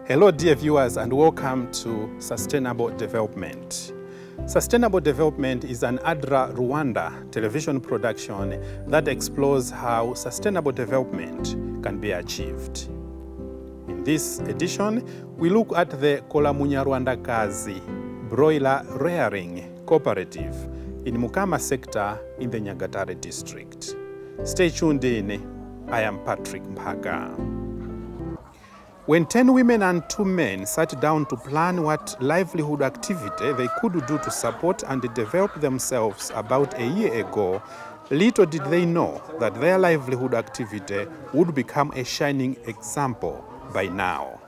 Hello dear viewers and welcome to Sustainable Development. Sustainable Development is an ADRA Rwanda television production that explores how sustainable development can be achieved. In this edition, we look at the Koramunyarwandakazi broiler rearing cooperative in Mphaka sector in the Nyagatare district. Stay tuned in. I am Mphaka. When 10 women and 2 men sat down to plan what livelihood activity they could do to support and develop themselves about a year ago, little did they know that their livelihood activity would become a shining example by now.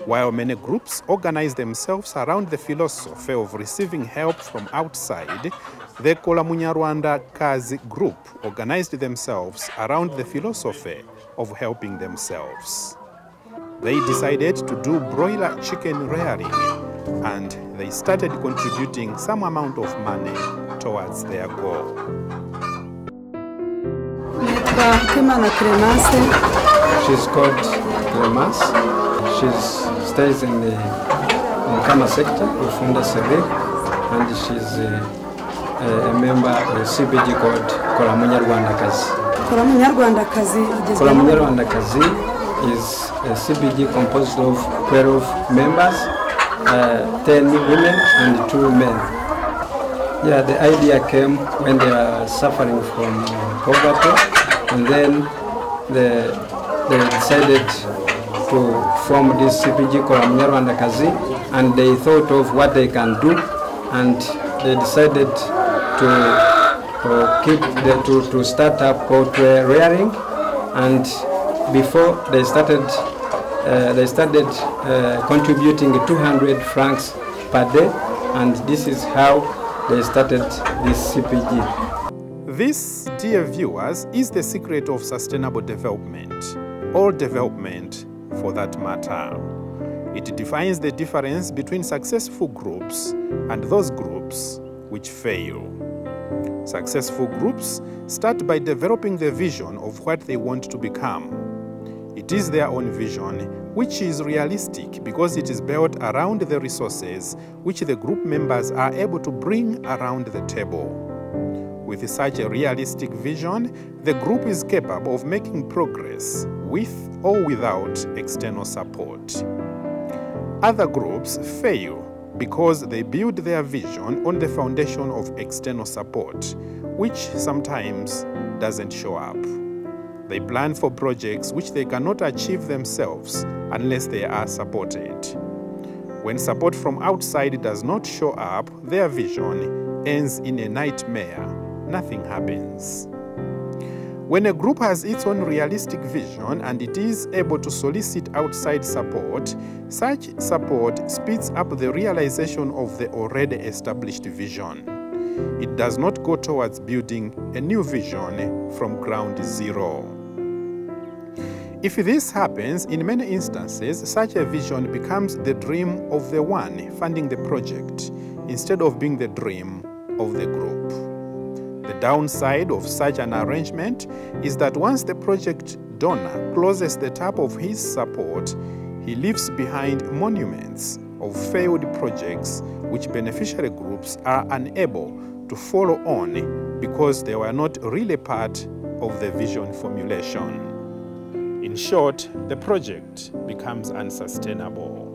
While many groups organize themselves around the philosophy of receiving help from outside, the Koramunyarwandakazi group organized themselves around the philosophy of helping themselves. They decided to do broiler chicken rearing, and they started contributing some amount of money towards their goal. She's called Clemence. She stays in the Mphaka sector of ASC, and she's a member of the CPG called Koramunyarwandakazi. Koramunyarwandakazi is a CPG composed of 12 members, 10 women and 2 men. Yeah, the idea came when they were suffering from poverty, and then they decided to form this CPG Koramunyarwandakazi, and they thought of what they can do, and they decided to start up poultry rearing. And before they started contributing 200 francs per day, and this is how they started this CPG. This, dear viewers, is the secret of sustainable development, or development for that matter. It defines the difference between successful groups and those groups which fail. Successful groups start by developing the vision of what they want to become. It is their own vision, which is realistic because it is built around the resources which the group members are able to bring around the table. With such a realistic vision, the group is capable of making progress with or without external support. Other groups fail because they build their vision on the foundation of external support, which sometimes doesn't show up. They plan for projects which they cannot achieve themselves unless they are supported. When support from outside does not show up, their vision ends in a nightmare. Nothing happens. When a group has its own realistic vision and it is able to solicit outside support, such support speeds up the realization of the already established vision. It does not go towards building a new vision from ground zero. If this happens, in many instances, such a vision becomes the dream of the one funding the project instead of being the dream of the group. The downside of such an arrangement is that once the project donor closes the tap of his support, he leaves behind monuments of failed projects which beneficiary groups are unable to follow on because they were not really part of the vision formulation. In short, the project becomes unsustainable.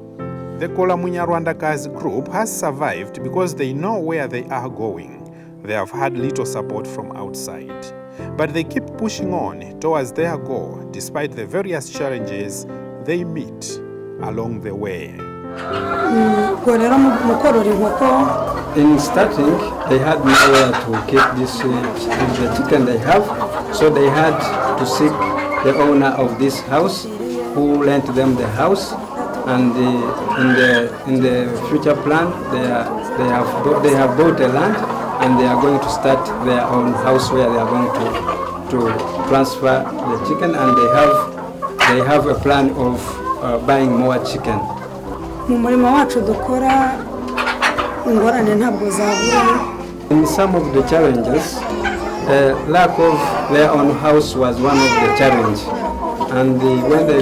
The Koramunyarwandakazi group has survived because they know where they are going. They have had little support from outside, but they keep pushing on towards their goal despite the various challenges they meet along the way. In starting, they had nowhere to keep the chicken they have, so they had to seek the owner of this house who lent them the house, and in the future plan they have bought a land, and they are going to start their own house where they are going to transfer the chicken, and they have a plan of buying more chicken. In some of the challenges, lack of their own house was one of the challenges. And when they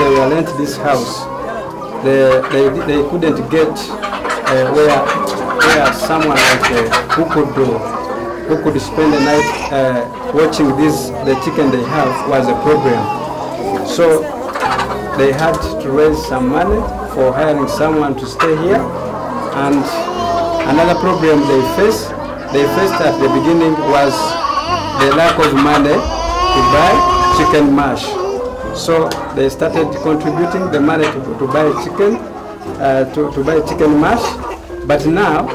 were lent this house, they couldn't get where someone like who could spend the night watching the chicken they have was a problem. So they had to raise some money for hiring someone to stay here. And another problem they faced at the beginning was the lack of money to buy chicken mash. So they started contributing the money to buy chicken, to buy chicken mash. But now,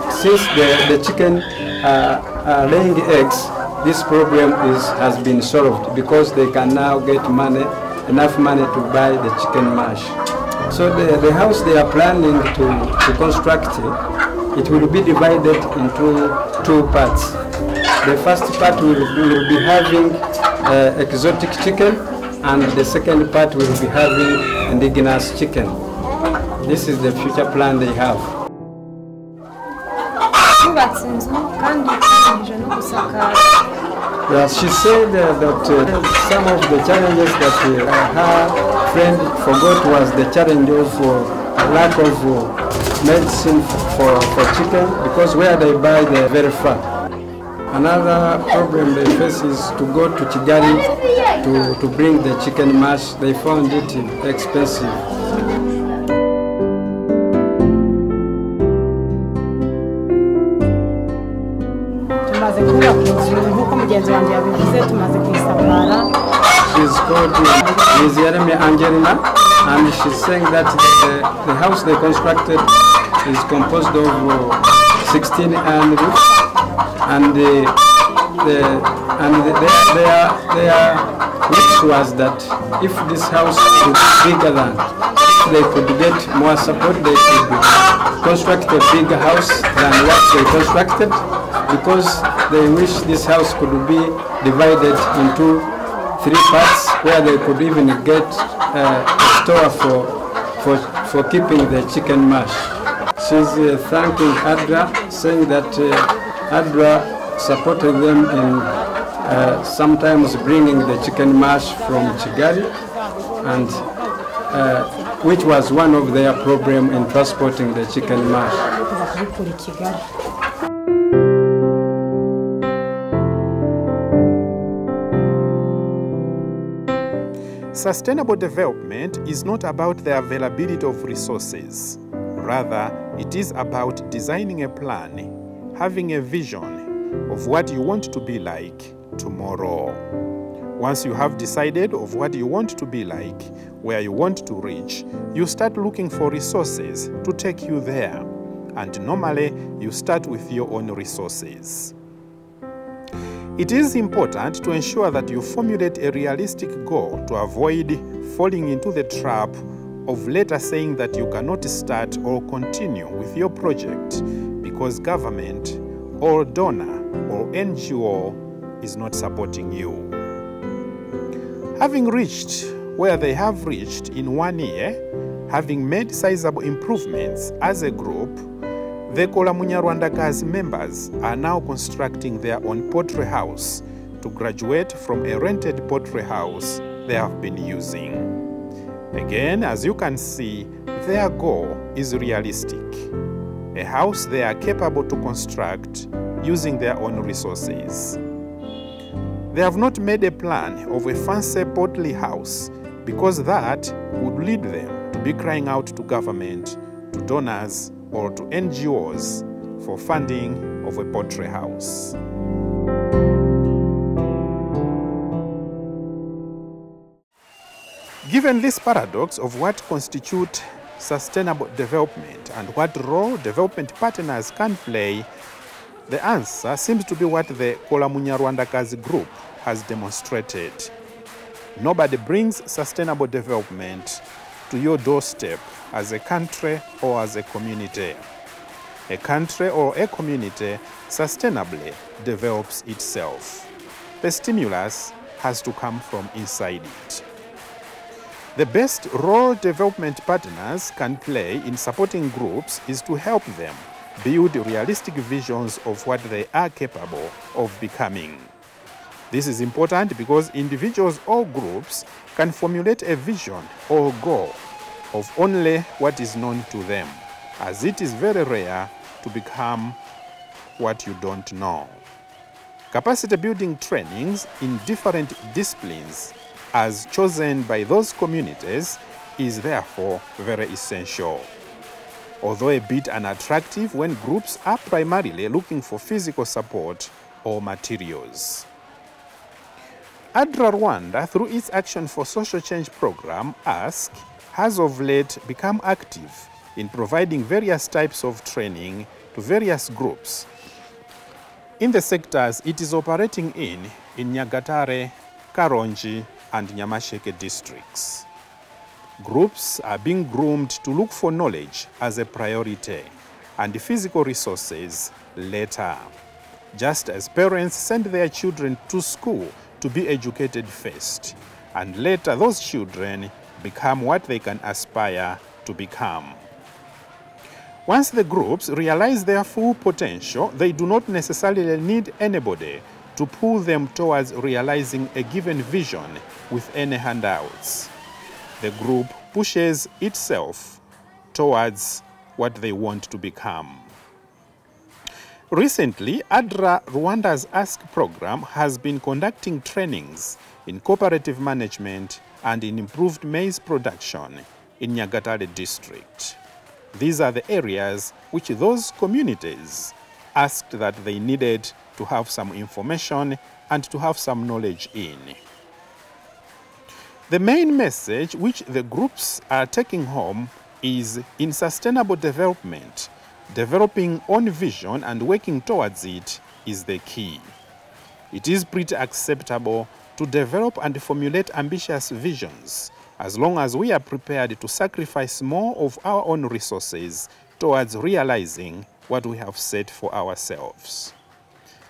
since the chicken are laying eggs, this problem has been solved because they can now get enough money to buy the chicken mash. So the house they are planning to construct, it will be divided into two parts. The first part will be having exotic chicken, and the second part will be having indigenous chicken. This is the future plan they have. Yes, she said that some of the challenges that her friend forgot was the challenge of lack of medicine for chicken, because where they buy, they're very far. Another problem they face is to go to Kigali to bring the chicken mash. They found it expensive. She's called Ms. Angelina, and she's saying that the house they constructed is composed of 16 iron roofs, and their wish was that if this house would be bigger than, if they could get more support, they could construct a bigger house than what they constructed, because they wish this house could be divided into 3 parts, where they could even get a store for keeping the chicken mash. She's thanking ADRA, saying that ADRA supported them in sometimes bringing the chicken mash from Kigali, and which was one of their problems in transporting the chicken mash. Sustainable development is not about the availability of resources. Rather, it is about designing a plan, having a vision of what you want to be like tomorrow. Once you have decided of what you want to be like, where you want to reach, you start looking for resources to take you there. And normally, you start with your own resources. It is important to ensure that you formulate a realistic goal to avoid falling into the trap of later saying that you cannot start or continue with your project because government or donor or NGO is not supporting you. Having reached where they have reached in 1 year, having made sizable improvements as a group, the Koramunyarwandakazi members are now constructing their own poultry house to graduate from a rented poultry house they have been using. Again, as you can see, their goal is realistic. A house they are capable to construct using their own resources. They have not made a plan of a fancy poultry house because that would lead them to be crying out to government, to donors, or to NGOs for funding of a poultry house. Given this paradox of what constitutes sustainable development and what role development partners can play, the answer seems to be what the Koramunyarwandakazi group has demonstrated. Nobody brings sustainable development to your doorstep as a country or as a community. A country or a community sustainably develops itself. The stimulus has to come from inside it. The best role development partners can play in supporting groups is to help them build realistic visions of what they are capable of becoming. This is important because individuals or groups can formulate a vision or goal of only what is known to them, as it is very rare to become what you don't know. Capacity building trainings in different disciplines as chosen by those communities is therefore very essential. Although a bit unattractive when groups are primarily looking for physical support or materials. ADRA Rwanda, through its Action for Social Change program, ASC, has of late become active in providing various types of training to various groups in the sectors it is operating in Nyagatare, Karongi, and Nyamasheke districts. Groups are being groomed to look for knowledge as a priority and physical resources later, just as parents send their children to school to be educated first, and later those children become what they can aspire to become. Once the groups realize their full potential, they do not necessarily need anybody to pull them towards realizing a given vision with any handouts. The group pushes itself towards what they want to become. Recently, ADRA Rwanda's ASC program has been conducting trainings in cooperative management and in improved maize production in Nyagatare district. These are the areas which those communities asked that they needed to have some information and to have some knowledge in. The main message which the groups are taking home is in sustainable development, developing own vision and working towards it is the key. It is pretty acceptable to develop and formulate ambitious visions as long as we are prepared to sacrifice more of our own resources towards realizing what we have set for ourselves.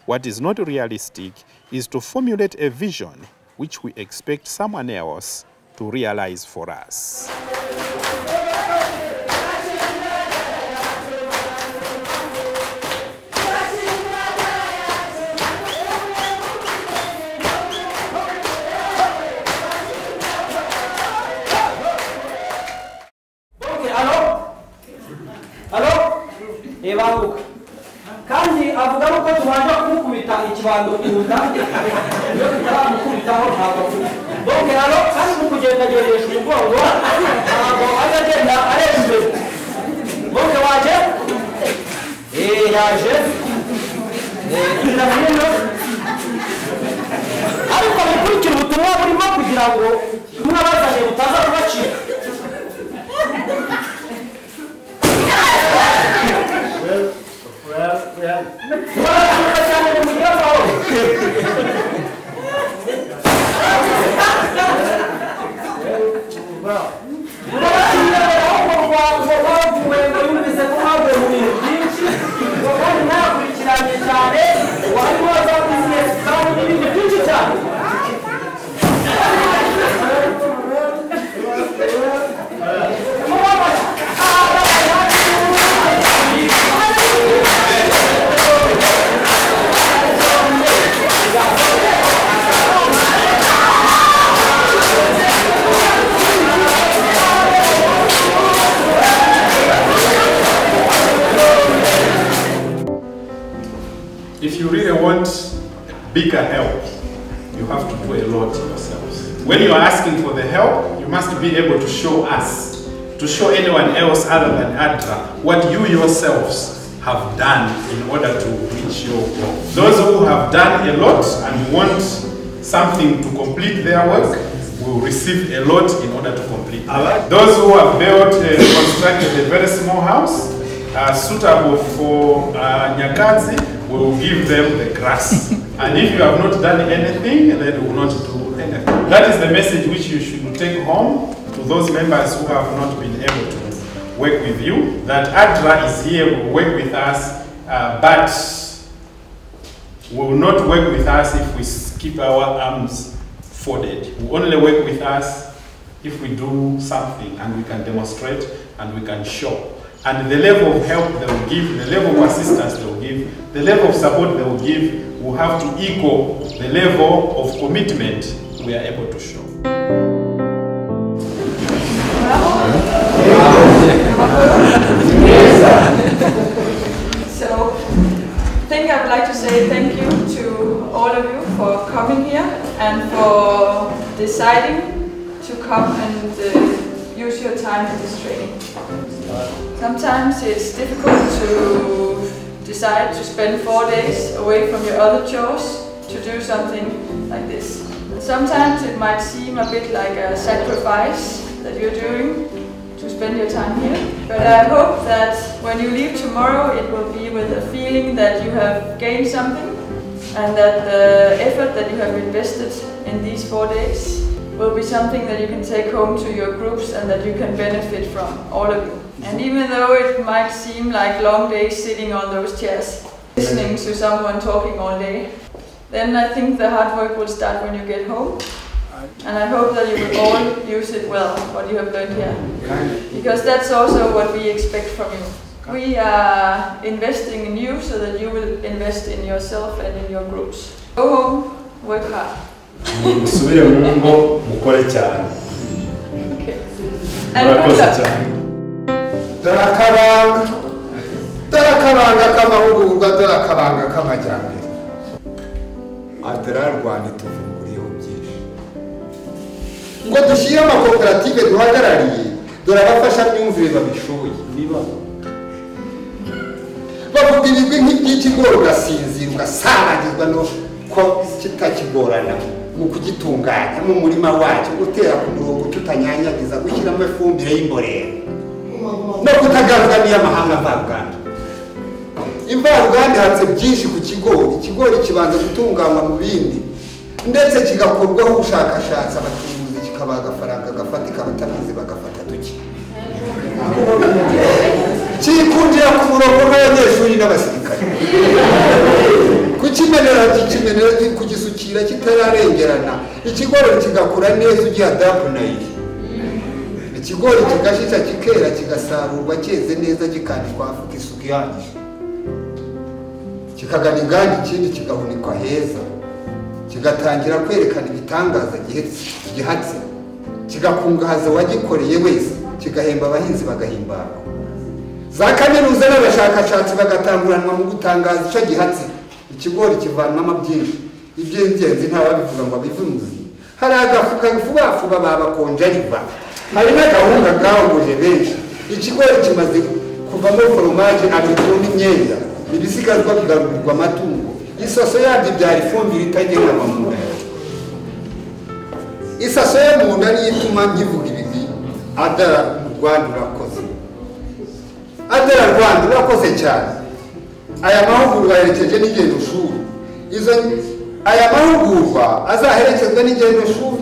What is not realistic is to formulate a vision which we expect someone else to realize for us. kandi avuga ko tubanje kumukubita ikibando kunda iyo tutaramukubitaho ntabwo donc alors kandi mukugendageresha umugongo ntabwo agenda arembe donc waje yaje ndabona ariko mukurikira ubutumwa burimo kugira ngo mwabazanye butaza kubacika. If you really want bigger help, you have to do a lot yourselves. When you are asking for the help, you must be able to show us, to show anyone else other than ADRA, what you yourselves have done in order to reach your goal. Those who have done a lot and want something to complete their work will receive a lot in order to complete it. Those who have built, constructed a very small house, suitable for Nyakadzi, we will give them the grass. And if you have not done anything, then we will not do anything. That is the message which you should take home to those members who have not been able to work with you, that ADRA is here, will work with us, but will not work with us if we keep our arms folded. Will only work with us if we do something and we can demonstrate and we can show. And the level of help they will give, the level of assistance they will give the level of support they will give will have to equal the level of commitment we are able to show. So, I think I would like to say thank you to all of you for coming here and for deciding to come and use your time in this training. Sometimes it's difficult to decide to spend 4 days away from your other chores to do something like this. Sometimes it might seem a bit like a sacrifice that you're doing to spend your time here, but I hope that when you leave tomorrow it will be with a feeling that you have gained something and that the effort that you have invested in these 4 days will be something that you can take home to your groups and that you can benefit from, all of you. And even though it might seem like long days sitting on those chairs, listening to someone talking all day, then I think the hard work will start when you get home. And I hope that you will all use it well, what you have learned here. Because that's also what we expect from you. We are investing in you so that you will invest in yourself and in your groups. Go home, work hard. Okay. And good luck. Darakabanga k'amahugurwa, darakabanga k'amajyambere. ADRA Rwanda tuvunguriyeho byinshi. Ngo dushyire amakoperative duhagarariye, dore abafasha myumvire babishoboye. Bavuga ibigwi nk'iby'ikigori ugasinzira ugasabagizwa no ko kitakigorana mu kugitunganya mu murima wacyo, gutera ku murongo tutanyanyagiza, gushyiramo ifumbire y'imborera no kutagaragara n'iy'amahanga mvaruganda. Imvaruganda hatse byinshi ku kigori. Ikigori kibanza gutunganywa mu bindi ndetse kigakorwaho ubushakashatsi, abacuruzi kikabaha agafaranga gafatika, abatabizi bagafata duke. Kikunjira ku murongo n'abanyeshuri n'abasirikare. Kukimenera kugisukira kitararengerana, ikigori kigakura neza ugiye adapu nayo. Ikigori kigashisha kikera kigasarurwa cyeze neza gikandikwa afuka isuku ihagije. Kikagana inganda ikindi kigahunikwa heza, kigatangira kwerekana ibitangaza gihatse, kigakungahaza uwagikoreye wese, kigahemba abahinzi bagahimbarwa. Za kaminuza n'abashakashatsi bagatanguranwa mu gutangaza icyo gihatse. Ikigori kivanwamo byinshi, iby'ingenzi ntawabivuga ngo abivuze. Hari agafuka vuba babakonja riva, hari n'agahunga gahunguje benshi. Ikigori kimaze kuvamo foromaje, abitunda imyenda, ibisigazwa bigarurirwa amatungo. Isoso yabyo byari ifumbire itagenda mu nda. Isaso yo mu nda niyo ituma nkivuga ibi. ADRA Rwanda urakoze. ADRA Rwanda urakoze cyane. Aya mahugurwa yerekeje n'ingendo shuri. Aya mahugurwa azaherekezwa n'ingendo shuri.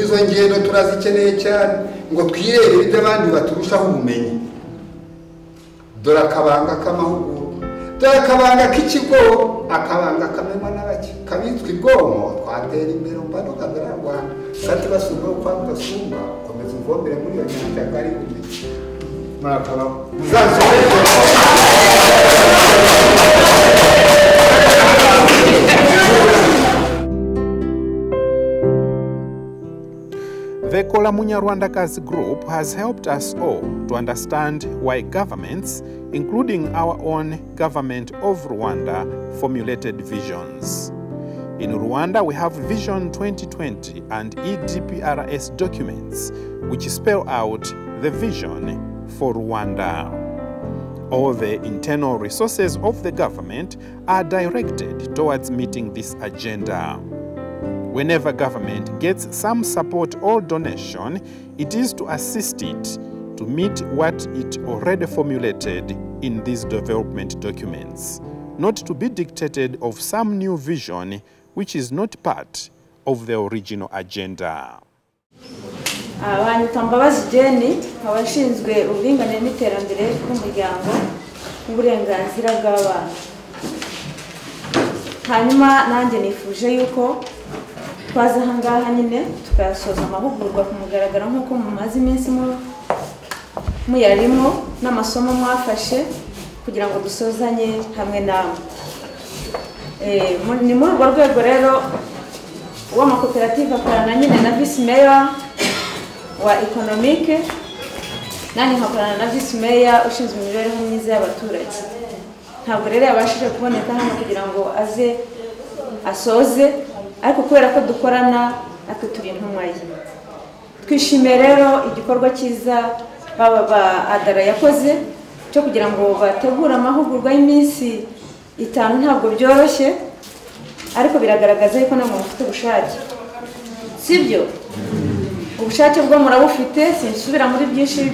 Izo ngendo turazikeneye cyane ngo twirebere ibyo abandi baturushaho ubumenyi. Dore akabanga k'amahugurwa, dore akabanga k'ikigo, akabanga kamenywa n'abake, kabitswe ibwonko, twatera imbere mbano ADRA Rwanda. Sati basumba kwa mudasumba, komeza uvombere muri iyo nyanja kari ubumenyi. The Koramunyarwandakazi group has helped us all to understand why governments, including our own government of Rwanda, formulated visions. In Rwanda, we have Vision 2020 and EDPRS documents, which spell out the vision for Rwanda. All the internal resources of the government are directed towards meeting this agenda. Whenever government gets some support or donation, it is to assist it to meet what it already formulated in these development documents, not to be dictated of some new vision which is not part of the original agenda. Abanyambabazi Jenny abashinzwe uburinganire n'iterambere bw'umuryango n'uburenganzira bw'abana. Hanyuma nanjye nifuje yuko twaza hangaha nyine tukasoza amahugurwa ku mugaragaro nk'uko mumaze iminsi muyarimo n'amasomo mwafashe kugira ngo dusozanye hamwe namwe. Ni muri urwo rwego rero uw'amakoperative akorana nyine na visi meya wa economique, nanjye nkakorana na visi meya ushinzwe imibereho myiza y'abaturage. Ntabwo rero yabashije kuboneka hano kugira ngo aze asoze, ariko kubera ko dukorana natwe turi intumwa ye. Twishimiye rero igikorwa cyiza ba ADRA yakoze cyo kugira ngo bategure amahugurwa y'iminsi 5. Ntabwo byoroshye, ariko biragaragaza yuko namwe mufite ubushake, sibyo? Ubushake bwo murabufite, sinsubira muri byinshi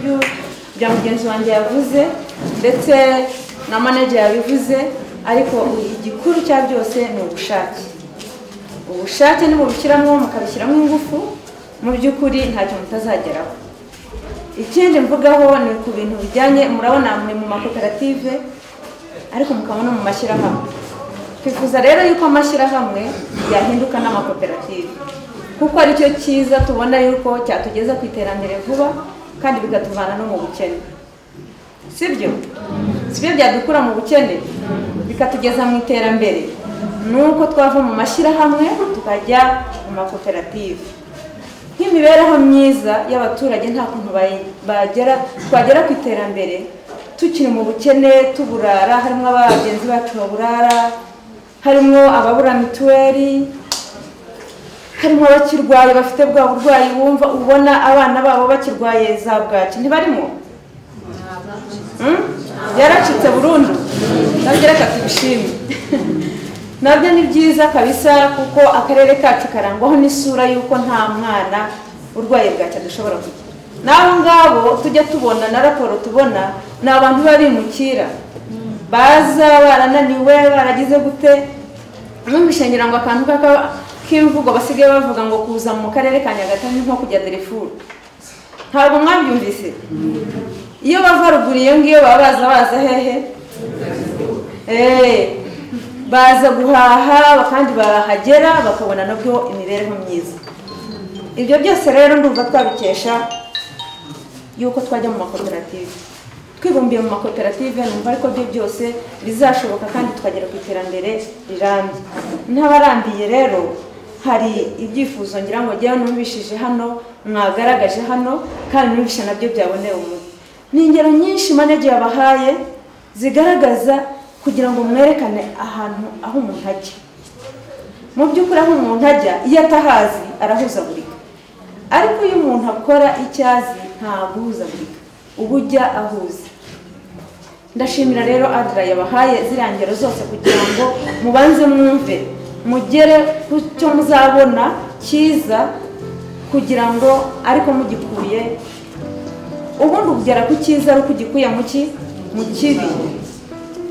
bya mugenzi wanjye yavuze ndetse na manager yabivuze, ariko igikuru cya byose ni ubushake. Ubushake nimubishyiramo mukabishyiramo ingufu, mu by'ukuri ntacyo mutazageraho. Ikindi mvugaho ni ku bintu bijyanye, murabona muri mu makoperative ariko mukabona mu mashyirahamwe. Twifuza rero yuko amashyirahamwe yahinduka n'amakoperative, kuko ari cyo cyiza tubona yuko cyatugeza ku iterambere vuba kandi bigatuvana no mu bukene, sibyo? Sibyo byadukura mu bukene bikatugeza mu iterambere, nuko twava mu mashyirahamwe tukajya mu makoperative. Nk'imibereho myiza y'abaturage nta kuntu twagera ku iterambere tukiri mu bukene, tuburara, harimo abagenzi bacu baburara, harimo ababura mituweli, harimo abakirwaye bafite bwa burwayi wumva ubona abana babo bakirwaye za bwaki, ntibarimo? Yaracitse burundu, nabyo reka tubishime. Nabyo ni byiza kabisa, kuko akarere kacu karangwaho n'isura yuko nta mwana urwaye bwaki dushobora kugira. N'abo ngabo tujya tubona na raporo tubona ni abantu babimukira, baza barananiwe, baragize gute. Mwumvishengira ngo akantu k'imvugo basigaye bavuga ngo kuza mu karere ka Nyagatare nko kujya Darifuru. Ntabwo mwabyumvise? Iyo bava ruguru iyo ngiyo baba baza hehe? Baza guhaha kandi barahagera bakabona nabyo imibereho myiza. Ibyo byose rero ndumva twabikesha yuko twajya mu makoperative. Twibumbiye mu makoperative numva ariko byo byose bizashoboka kandi tukagera ku iterambere rirambye. N'abarambiye rero hari ibyifuzo ngira ngo jyewe numvishije hano, mwagaragaje hano, kandi numvishe nabyo byaboneye umuti. Ni ingero nyinshi manager yabahaye zigaragaza kugira ngo mwerekane ahantu aho umuntu ajya. Mu by'ukuri aho umuntu ajya iyo atahazi arahuzagurika, ariko iyo umuntu akora icyazi ntaguhuzagurika, ubujya ahuza. Ndashimira rero ADRA yabahaye ziriya ngero zose kugira ngo mubanze mwumve, mugere ku cyo muzabona cyiza, kugira ngo ariko mugikuye ubundi ugera ku cyiza ari ukugikuye mu kibi.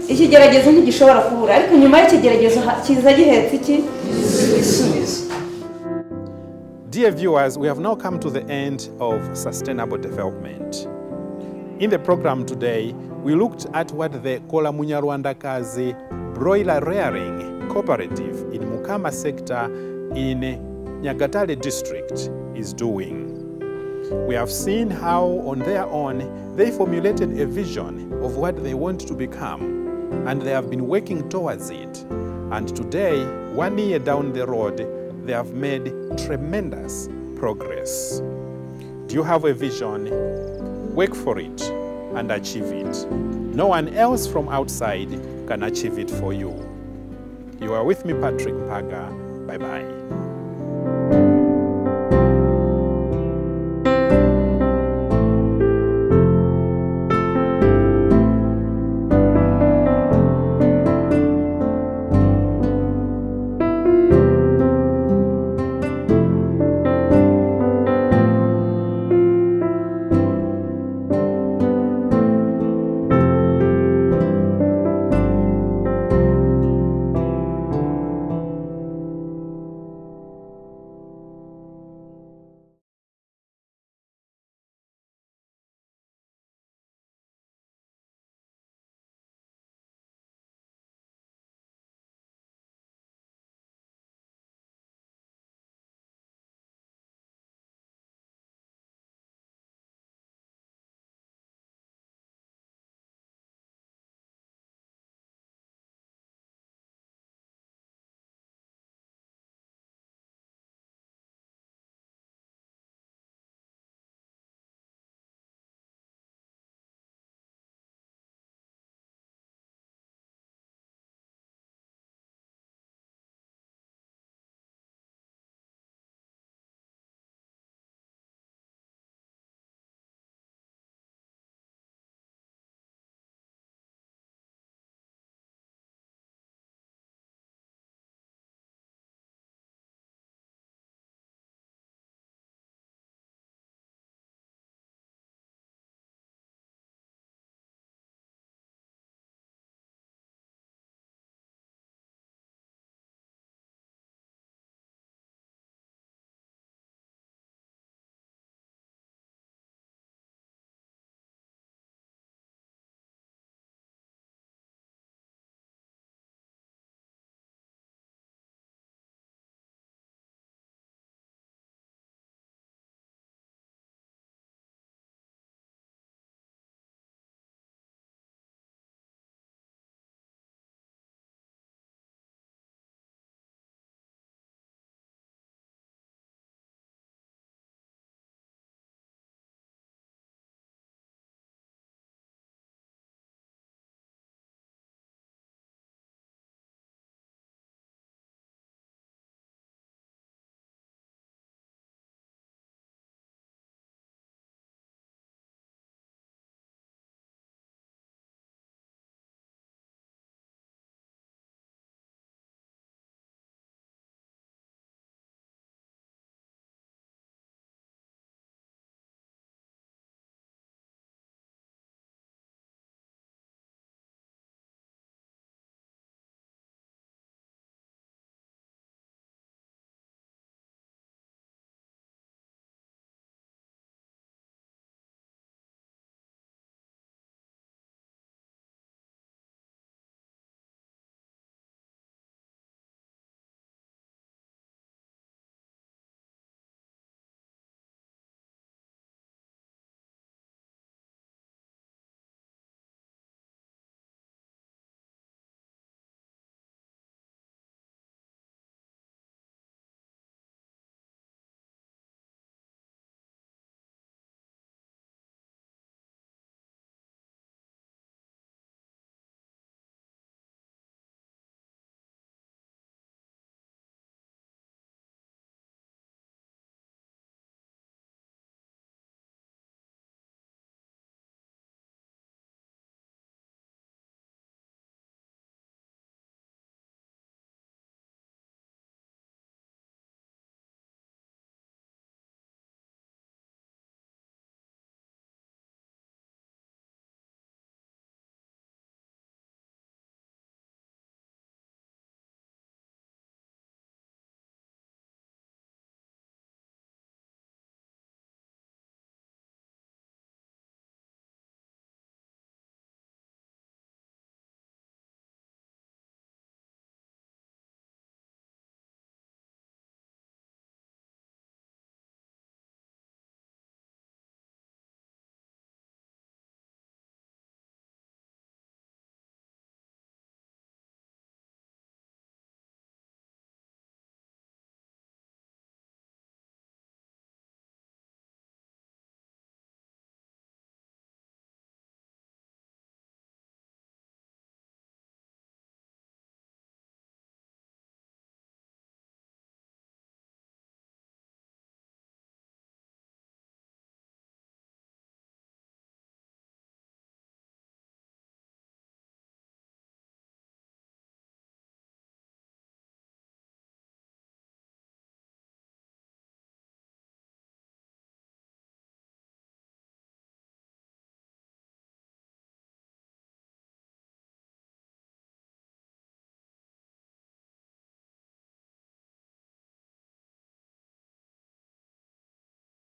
Ikigeragezo ntigishobora kubura, ariko nyuma y'ikigeragezo kiza gihetse iki? Igisubizo. Dear viewers, we have now come to the end of sustainable development. In the program today, we looked at what the Koramunyarwandakazi broiler rearing cooperative in Mphaka sector in Nyagatare district is doing. We have seen how on their own they formulated a vision of what they want to become, and they have been working towards it. And today, 1 year down the road, they have made tremendous progress. Do you have a vision? Work for it and achieve it. No one else from outside can achieve it for you. You are with me, Mphaka. Bye-bye.